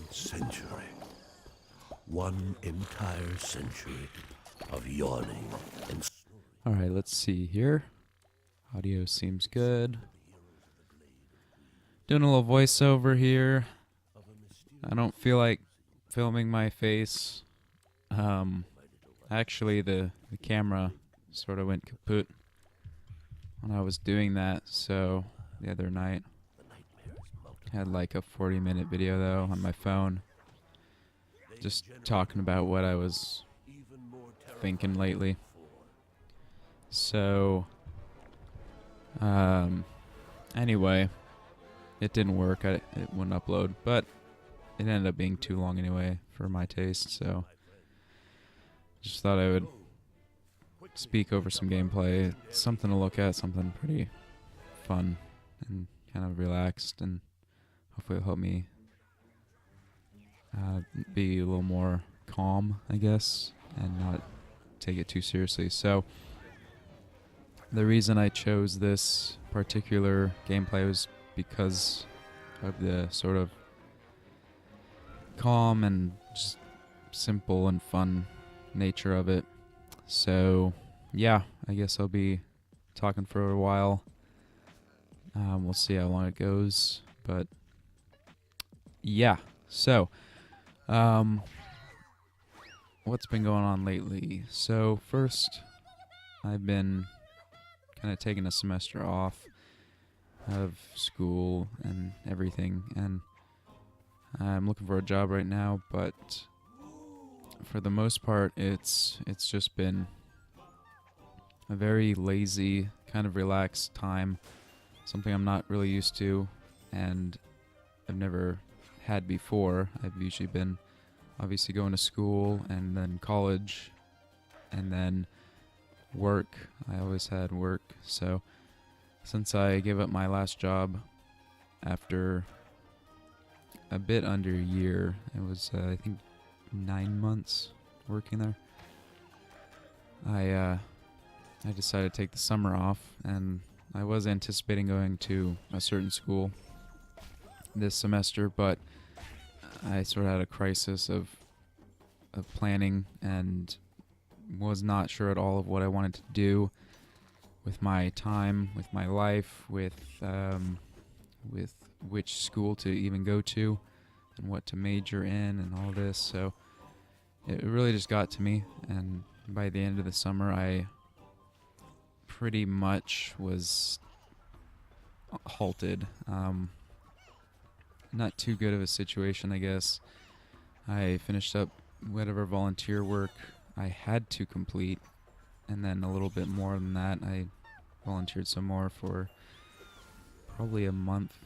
century. One entire century of yawning and Alright, let's see here. Audio seems good. Doing a little voiceover here. I don't feel like filming my face. Actually, the camera sort of went kaput when I was doing that, so the other night. Had like a 40-minute video though on my phone. Just talking about what I was thinking lately. So, anyway, it didn't work. It wouldn't upload, but it ended up being too long anyway for my taste, so just thought I would speak over some gameplay. It's something to look at, something pretty fun and kind of relaxed, and hopefully it'll help me be a little more calm, I guess, and not take it too seriously. So the reason I chose this particular gameplay was because of the sort of calm and just simple and fun nature of it. So yeah, I guess I'll be talking for a while. We'll see how long it goes, but yeah. So what's been going on lately? So first, I've been kind of taking a semester off of school and everything, and I'm looking for a job right now, but for the most part it's just been a very lazy, kind of relaxed time, something I'm not really used to and I've never had before. I've usually been obviously going to school and then college and then work. I always had work. So since I gave up my last job after a bit under a year, it was I think 9 months working there, I decided to take the summer off, and I was anticipating going to a certain school this semester, but I sort of had a crisis of planning and was not sure at all of what I wanted to do with my time, with my life, with which school to even go to and what to major in and all this. So it really just got to me, and by the end of the summer I pretty much was halted. Not too good of a situation, I guess. I finished up whatever volunteer work I had to complete, and then a little bit more than that. I volunteered some more for probably a month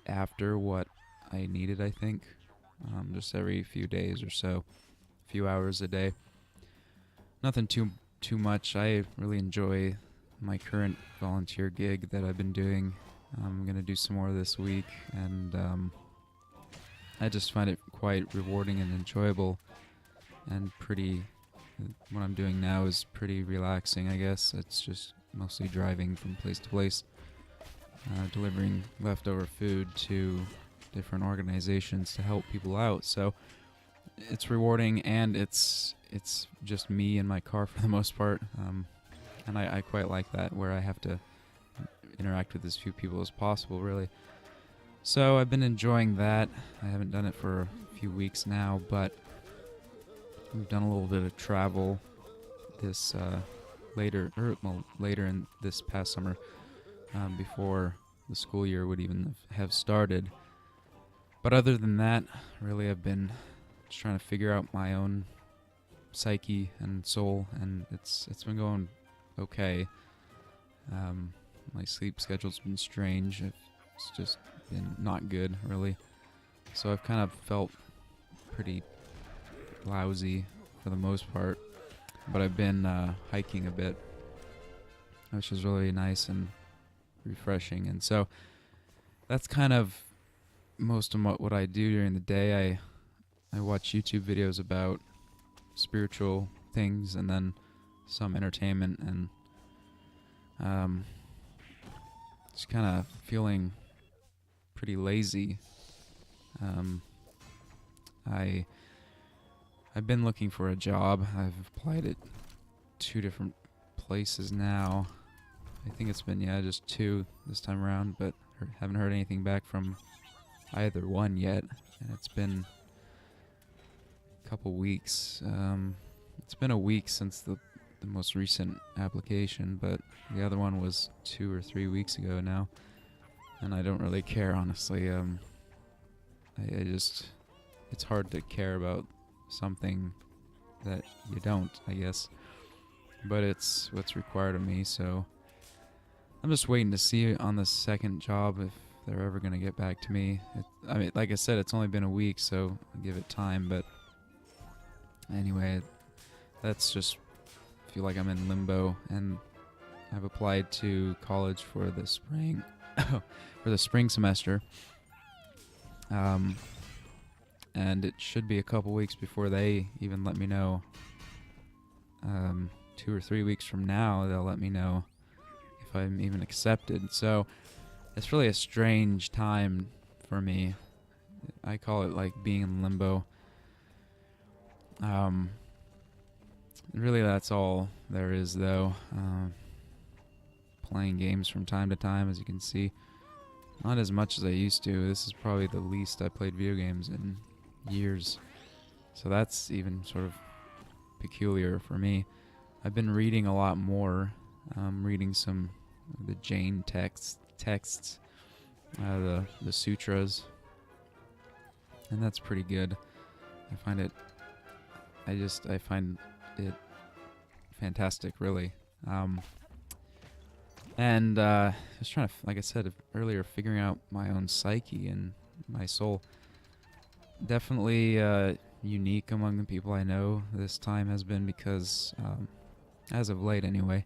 after what I needed, I think. Just every few days or so, a few hours a day. Nothing too much. I really enjoy my current volunteer gig that I've been doing. I'm going to do some more this week, and I just find it quite rewarding and enjoyable, and pretty, what I'm doing now is pretty relaxing, I guess. It's just mostly driving from place to place, delivering leftover food to different organizations to help people out. So it's rewarding, and it's just me in my car for the most part, and I quite like that, where I have to interact with as few people as possible, really. So I've been enjoying that. I haven't done it for a few weeks now, but we've done a little bit of travel this later in this past summer, before the school year would even have started. But other than that, really, I've been just trying to figure out my own psyche and soul, and it's been going okay. My sleep schedule's been strange. It's just been not good, really. So I've kind of felt pretty lousy for the most part. But I've been hiking a bit, which is really nice and refreshing. And so that's kind of most of what I do during the day. I watch YouTube videos about spiritual things and then some entertainment, and just kind of feeling pretty lazy. I've been looking for a job. I've applied at 2 different places now. I think it's been, just 2 this time around, but haven't heard anything back from either one yet. And it's been a couple weeks. It's been a week since the most recent application, but the other one was 2 or 3 weeks ago now. And I don't really care, honestly. I just, it's hard to care about something that you don't, I guess. But it's what's required of me, so I'm just waiting to see on the second job if they're ever going to get back to me. I mean, like I said, it's only been a week, so I'll give it time, but anyway, that's just, I feel like I'm in limbo, and I've applied to college for the spring, for the spring semester, and it should be a couple weeks before they even let me know. 2 or 3 weeks from now, they'll let me know if I'm even accepted. So it's really a strange time for me. I call it like being in limbo. Really, that's all there is, though. Playing games from time to time, as you can see. Not as much as I used to. This is probably the least I played video games in years. So that's even sort of peculiar for me. I've been reading a lot more. Reading some of the Jain texts, the sutras, and that's pretty good. I find it fantastic, really. And just trying to, like I said earlier, figuring out my own psyche and my soul. Definitely unique among the people I know this time has been because, as of late anyway,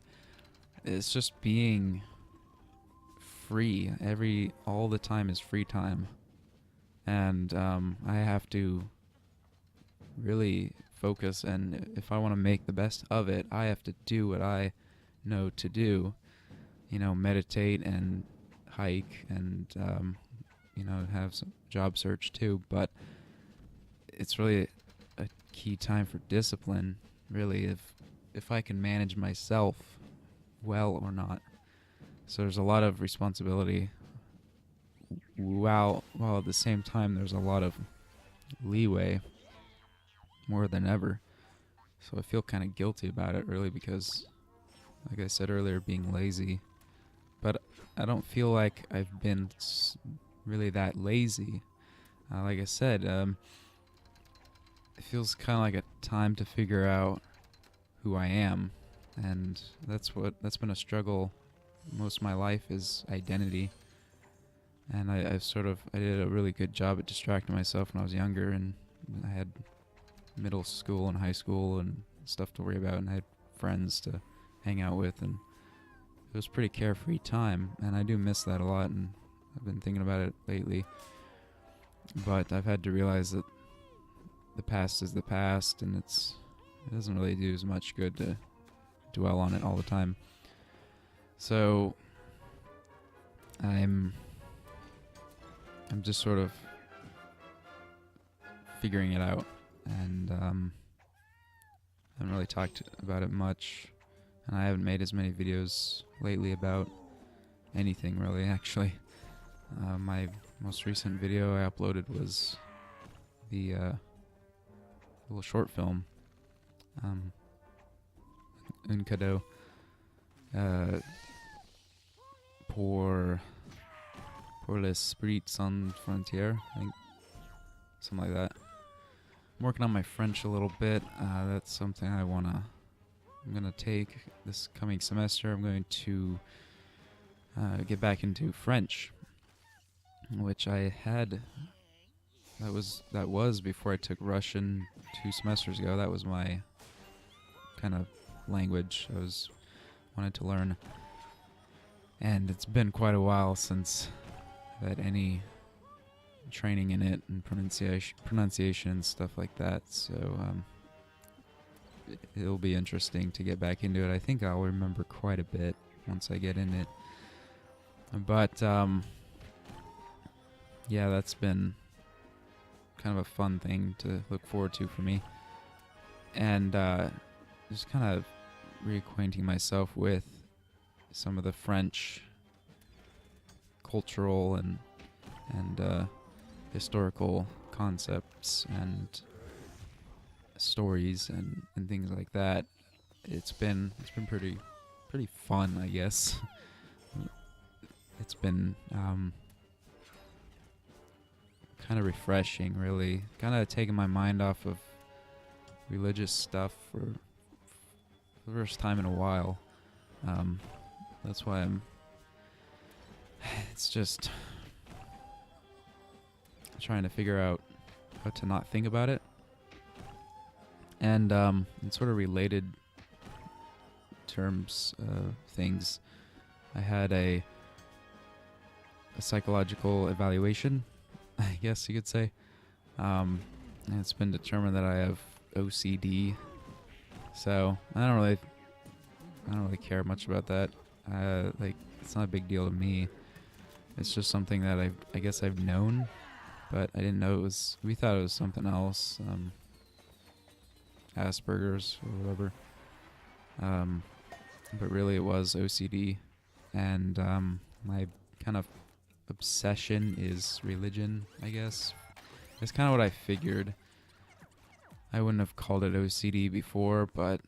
it's just being free. All the time is free time. And I have to really focus, and if I want to make the best of it, I have to do what I know to do. Meditate and hike and, have some job search too. But it's really a key time for discipline, really, if I can manage myself well or not. So there's a lot of responsibility, while at the same time there's a lot of leeway, more than ever. So I feel kind of guilty about it, really, because, like I said earlier, being lazy. But I don't feel like I've been really that lazy. Like I said, it feels kind of like a time to figure out who I am, and that's been a struggle most of my life, is identity. And I did a really good job at distracting myself when I was younger, and I had middle school and high school and stuff to worry about, and I had friends to hang out with, and it was a pretty carefree time, and I do miss that a lot, and I've been thinking about it lately. But I've had to realize that the past is the past, and it doesn't really do as much good to dwell on it all the time. So I'm just sort of figuring it out, and I haven't really talked about it much, and I haven't made as many videos lately about anything, really, actually. My most recent video I uploaded was the little short film, Un cadeau pour l'esprit sans frontières, I think, something like that. I'm working on my French a little bit. That's something I'm gonna take this coming semester. I'm going to get back into French, which I had. That was before I took Russian 2 semesters ago. That was my kind of language I wanted to learn, and it's been quite a while since I've had any training in it and pronunciation and stuff like that. So it'll be interesting to get back into it. I think I'll remember quite a bit once I get in it. But yeah, that's been kind of a fun thing to look forward to for me. And just kind of reacquainting myself with some of the French cultural and historical concepts and stories and things like that. It's been pretty fun, I guess. It's been kind of refreshing, really. Kind of taking my mind off of religious stuff for the first time in a while. That's why it's just trying to figure out how to not think about it. And in sort of related terms, things, I had a psychological evaluation, I guess you could say. And it's been determined that I have OCD. So I don't really care much about that. Like, it's not a big deal to me. It's just something that I guess I've known, but I didn't know it was. We thought it was something else, Asperger's or whatever. But really, it was OCD, and my kind of obsession is religion, I guess. That's kind of what I figured. I wouldn't have called it OCD before, but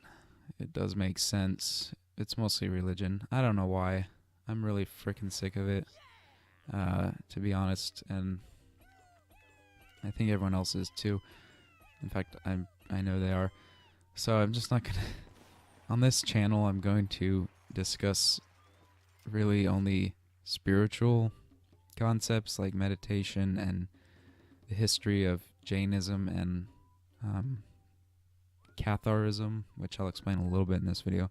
it does make sense. It's mostly religion. I don't know why. I'm really freaking sick of it, to be honest, and I think everyone else is too. In fact, I know they are. So I'm just not gonna... On this channel, I'm going to discuss really only spiritual concepts like meditation and the history of Jainism and Catharism, which I'll explain a little bit in this video.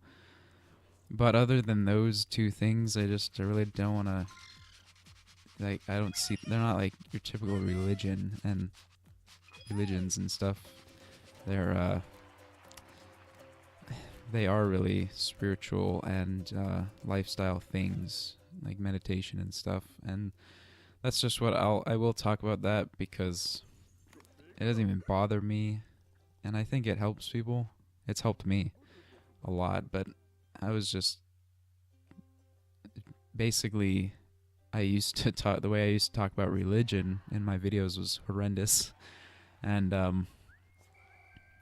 But other than those two things, I really don't want to, like, I don't see, they're not like your typical religions and stuff. They are really spiritual and lifestyle things, like meditation and stuff. And that's just what I will talk about that, because it doesn't even bother me, and I think it helps people. It's helped me a lot, but I was just basically, the way I used to talk about religion in my videos was horrendous. And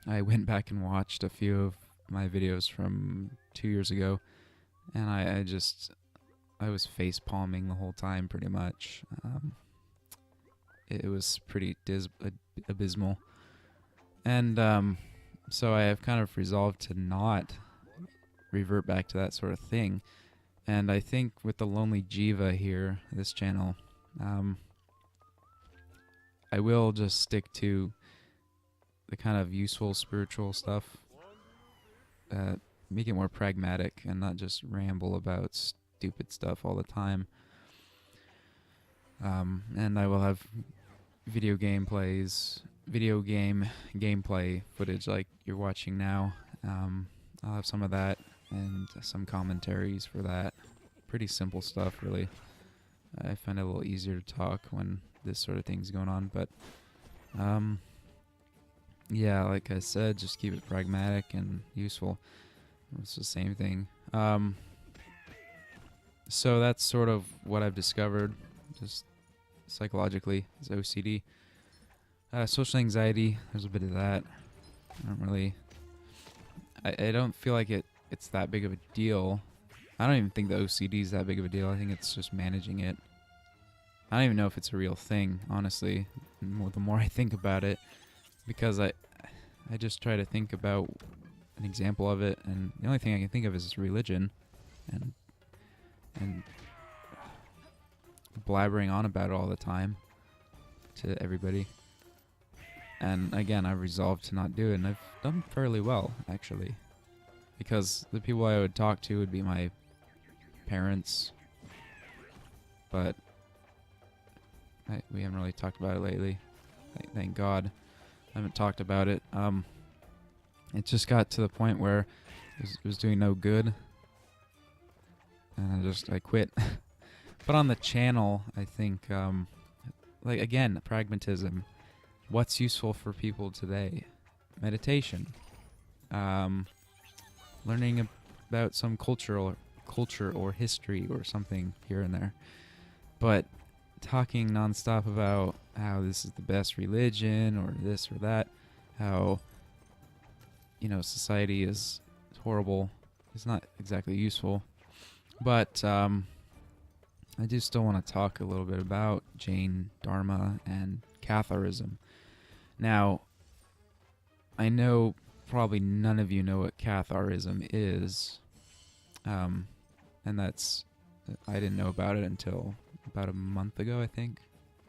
I went back and watched a few of my videos from 2 years ago, and I was face palming the whole time, pretty much. It was pretty abysmal. And so I have kind of resolved to not revert back to that sort of thing. And I think with the Lonely Jiva here, this channel, I will just stick to the kind of useful spiritual stuff. Make it more pragmatic and not just ramble about stupid stuff all the time. And I will have video game gameplay footage like you're watching now. I'll have some of that and some commentaries for that. Pretty simple stuff, really. I find it a little easier to talk when this sort of thing's going on, but yeah, like I said, just keep it pragmatic and useful. It's the same thing. So that's sort of what I've discovered, just psychologically, is OCD. Social anxiety, there's a bit of that. I don't feel like it's that big of a deal. I don't even think the OCD is that big of a deal. I think it's just managing it. I don't even know if it's a real thing, honestly, the more I think about it, because I just try to think about an example of it, and the only thing I can think of is religion, and blabbering on about it all the time to everybody. And again, I've resolved to not do it, and I've done fairly well, actually, because the people I would talk to would be my parents, but we haven't really talked about it lately. Thank God I haven't talked about it. It just got to the point where it was doing no good, and I quit. But on the channel, I think, like, again, pragmatism. what's useful for people today? Meditation, learning about some culture or history or something here and there. But talking nonstop about how this is the best religion or this or that, how, society is horrible, is not exactly useful. But I do still want to talk a little bit about Jain Dharma and Catharism. Now, I know probably none of you know what Catharism is, and that's, I didn't know about it until about a month ago, I think.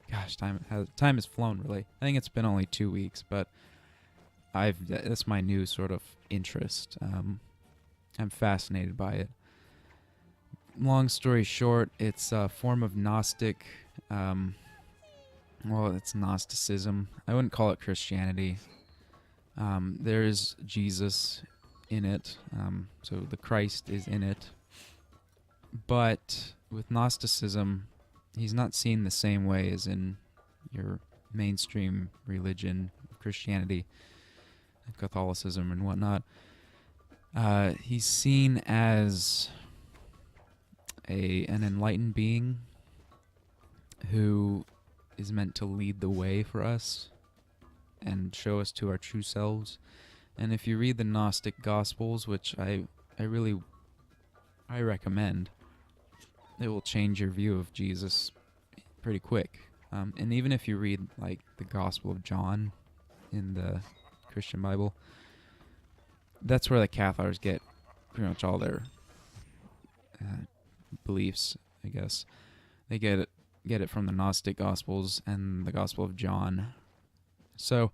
Gosh, time has flown, really. I think it's been only 2 weeks, but that's my new sort of interest. I'm fascinated by it. Long story short, it's a form of Gnostic, it's Gnosticism. I wouldn't call it Christianity. There is Jesus in it, so the Christ is in it. But with Gnosticism, he's not seen the same way as in your mainstream religion, Christianity, Catholicism, and whatnot. He's seen as an enlightened being who is meant to lead the way for us and show us to our true selves. And if you read the Gnostic Gospels, which I recommend, it will change your view of Jesus pretty quick. And even if you read like the Gospel of John in the Christian Bible, that's where the Cathars get pretty much all their beliefs, I guess. They get it from the Gnostic Gospels and the Gospel of John. So,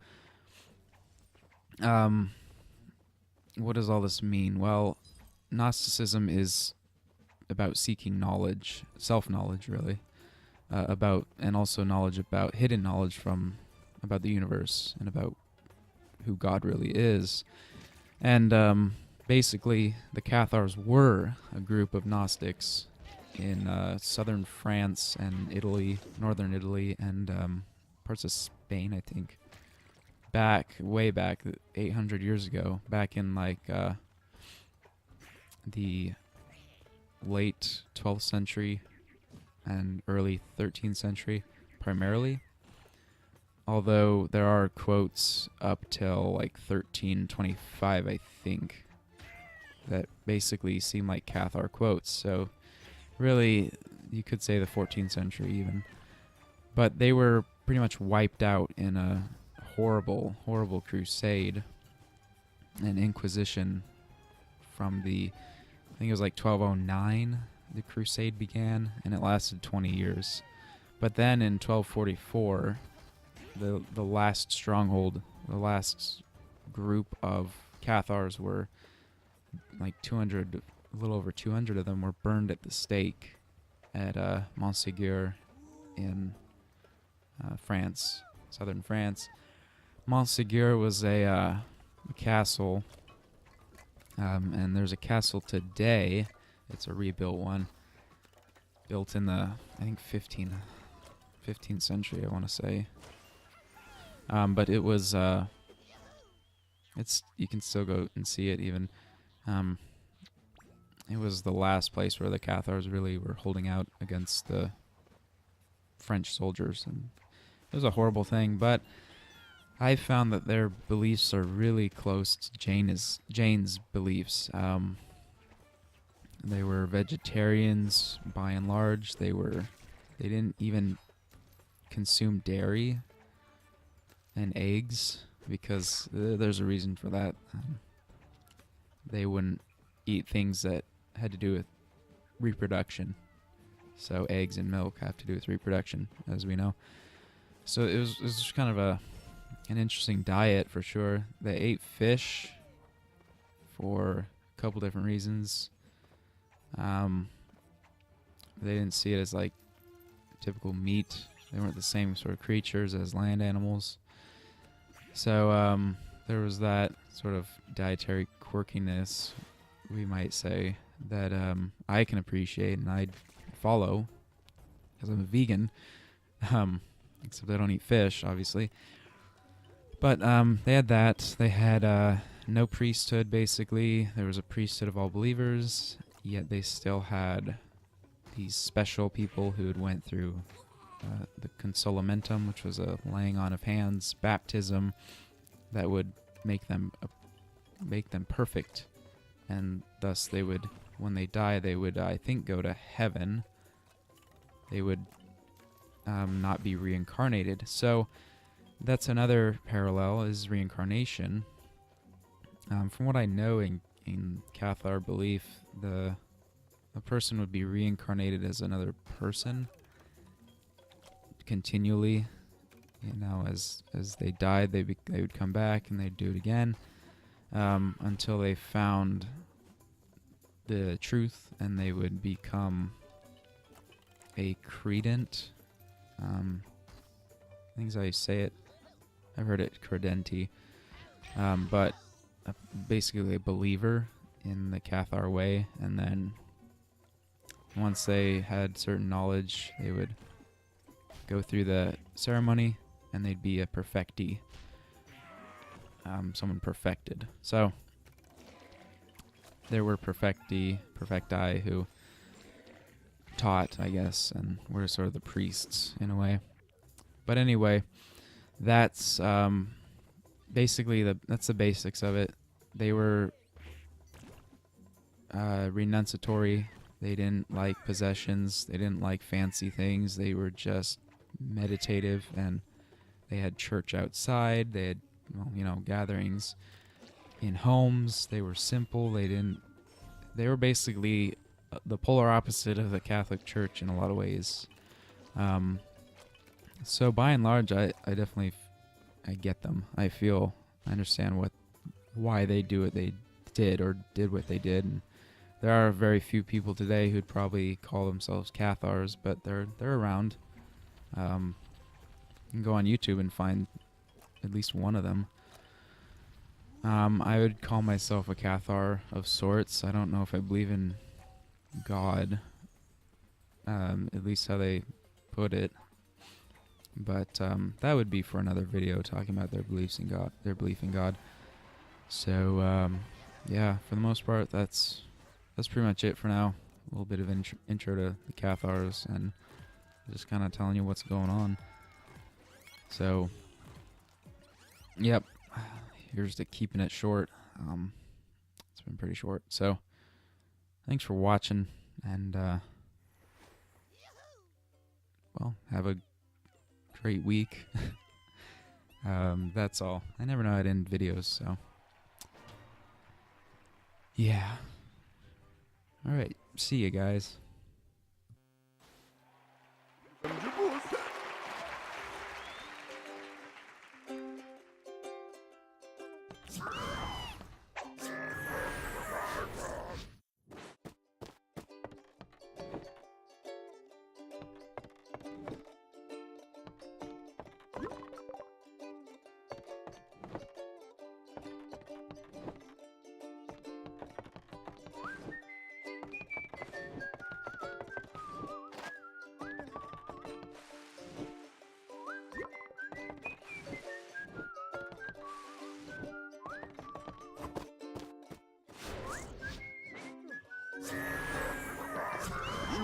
what does all this mean? Well, Gnosticism is about seeking knowledge, self-knowledge, really, and also hidden knowledge about the universe and about who God really is. And basically, the Cathars were a group of Gnostics in southern France and Italy, northern Italy, and parts of Spain, I think. Way back, 800 years ago, back in the late 12th century and early 13th century, primarily. Although there are quotes up till 1325, I think, that basically seem like Cathar quotes. So really, you could say the 14th century even. But they were pretty much wiped out in a horrible, horrible crusade and inquisition from I think it was 1209, the crusade began, and it lasted 20 years. But then in 1244, the last stronghold, the last group of Cathars were 200, a little over 200 of them were burned at the stake at Montségur in France, southern France. Montségur was a castle, and there's a castle today. It's a rebuilt one, built in the, I think, 15th century, I want to say. But it was, you can still go and see it even. It was the last place where the Cathars really were holding out against the French soldiers, and it was a horrible thing. But I found that their beliefs are really close to Jain's beliefs. They were vegetarians by and large. They didn't even consume dairy and eggs because there's a reason for that. They wouldn't eat things that had to do with reproduction. So eggs and milk have to do with reproduction, as we know. So it was just kind of an interesting diet for sure. They ate fish for a couple different reasons. They didn't see it as typical meat. They weren't the same sort of creatures as land animals. So there was that sort of dietary quirkiness, we might say, that I can appreciate and I'd follow because I'm a vegan, except I don't eat fish, obviously. But they had that. They had no priesthood, basically. There was a priesthood of all believers, yet they still had these special people who had went through the consolamentum, which was a laying on of hands, baptism, that would make them perfect, and thus they would, when they die, they would, I think, go to heaven. They would not be reincarnated. So that's another parallel, is reincarnation. From what I know in Cathar belief, a person would be reincarnated as another person continually. You know, as they died, they would come back and they'd do it again until they found the truth, and they would become a credent. I think is how you say it. I've heard it credenti, but basically a believer in the Cathar way, and then once they had certain knowledge, they would go through the ceremony, and they'd be a perfecti, someone perfected. So there were perfecti who taught, I guess, and were sort of the priests in a way. But anyway, that's basically that's the basics of it. They were renunciatory. They didn't like possessions. They didn't like fancy things. They were just meditative, and they had church outside. They had, well, you know, gatherings in homes. They were simple. They were basically the polar opposite of the Catholic Church in a lot of ways. So by and large, I definitely I get them. I understand why they do what they did, or did what they did. And there are very few people today who'd probably call themselves Cathars, but they're around. You can go on YouTube and find at least one of them. I would call myself a Cathar of sorts. I don't know if I believe in God, at least how they put it. But that would be for another video, talking about their belief in God. So yeah, for the most part, that's pretty much it for now. A little bit of intro to the Cathars, and just kind of telling you what's going on. So, yep, here's to keeping it short. It's been pretty short. So, thanks for watching, and well, have a great week. That's all. I never know how to end videos, so yeah. Alright, see you guys.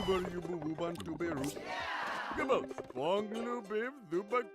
Juba yubu buban tuberu. Come on, Wong Lu Biv Dubak.